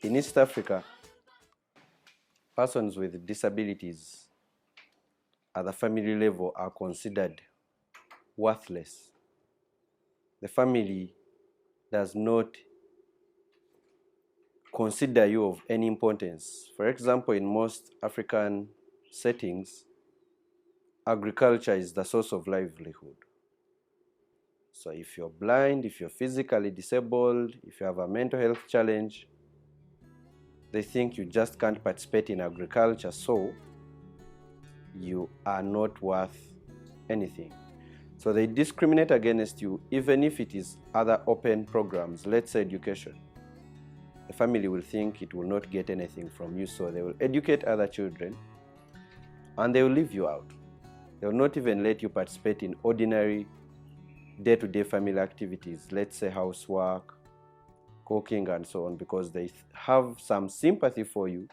In East Africa, persons with disabilities at the family level are considered worthless. The family does not consider you of any importance. For example, in most African settings, agriculture is the source of livelihood. So if you're blind, if you're physically disabled, if you have a mental health challenge, they think you just can't participate in agriculture, so you are not worth anything. So they discriminate against you even if it is other open programs, let's say education. The family will think it will not get anything from you, so they will educate other children and they will leave you out. They will not even let you participate in ordinary day-to-day family activities, let's say housework, cooking, and so on, because they have some sympathy for you,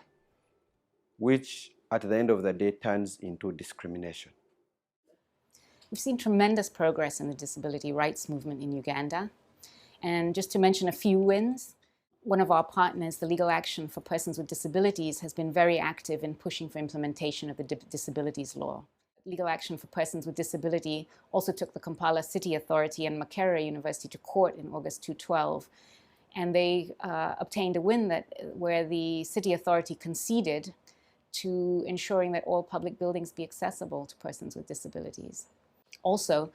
which at the end of the day turns into discrimination. We've seen tremendous progress in the disability rights movement in Uganda. And just to mention a few wins, one of our partners, the Legal Action for Persons with Disabilities, has been very active in pushing for implementation of the disabilities law. Legal Action for Persons with Disability also took the Kampala City Authority and Makerere University to court in August 2012. And they obtained a win where the City Authority conceded to ensuring that all public buildings be accessible to persons with disabilities. Also,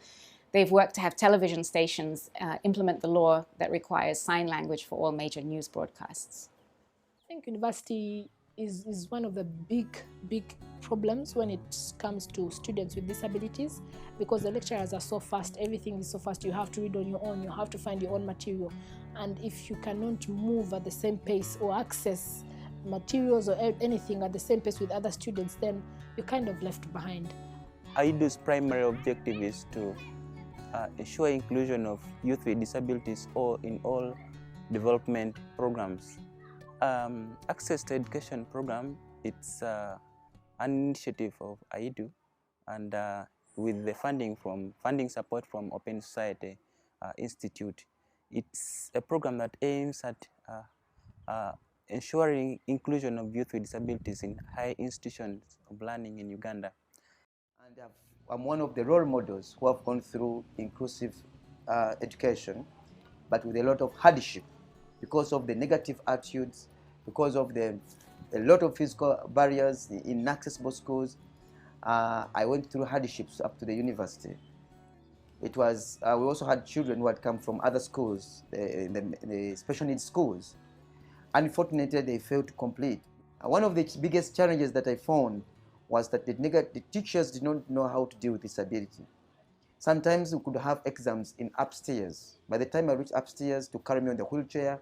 they've worked to have television stations implement the law that requires sign language for all major news broadcasts. I think university is one of the big problems when it comes to students with disabilities, because the lecturers are so fast, everything is so fast, you have to read on your own, you have to find your own material. And if you cannot move at the same pace or access materials or anything at the same pace with other students, then you're kind of left behind. IDU's primary objective is to ensure inclusion of youth with disabilities in all development programs. Access to Education program, it's an initiative of IDU, and with the funding support from Open Society Institute. It's a program that aims at ensuring inclusion of youth with disabilities in high institutions of learning in Uganda. And I'm one of the role models who have gone through inclusive education, but with a lot of hardship because of the negative attitudes, because of a lot of physical barriers in inaccessible schools. I went through hardships up to the university. It was, we also had children who had come from other schools, the special needs schools. Unfortunately, they failed to complete. One of the biggest challenges that I found was that the teachers did not know how to deal with disability. Sometimes we could have exams in upstairs. By the time I reached upstairs to carry me on the wheelchair,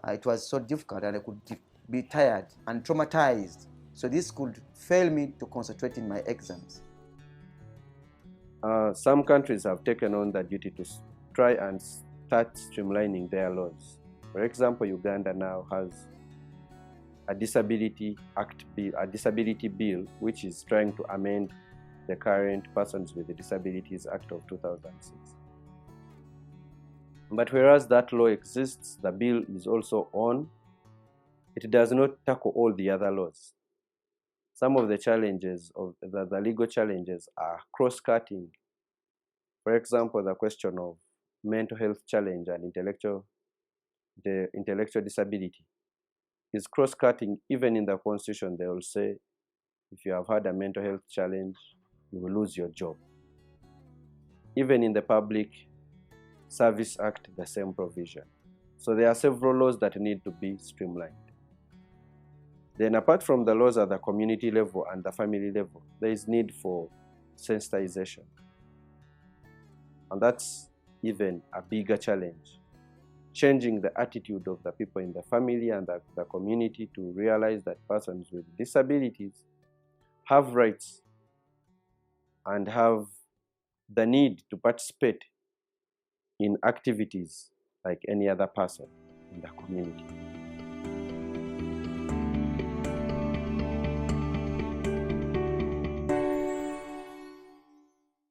it was so difficult, and I could be tired and traumatized. So this could fail me to concentrate in my exams. Some countries have taken on the duty to try and start streamlining their laws. For example, Uganda now has a disability bill, which is trying to amend the current Persons with Disabilities Act of 2006. But whereas that law exists, the bill is also on. It does not tackle all the other laws. Some of the challenges of the legal challenges are cross-cutting. For example, the question of mental health challenge and the intellectual disability is cross-cutting. Even in the Constitution, they will say, if you have had a mental health challenge, you will lose your job. Even in the Public Service Act, the same provision. So there are several laws that need to be streamlined. Then apart from the laws at the community level and the family level, there is need for sensitization. And that's even a bigger challenge. Changing the attitude of the people in the family and the community to realize that persons with disabilities have rights and have the need to participate in activities like any other person in the community.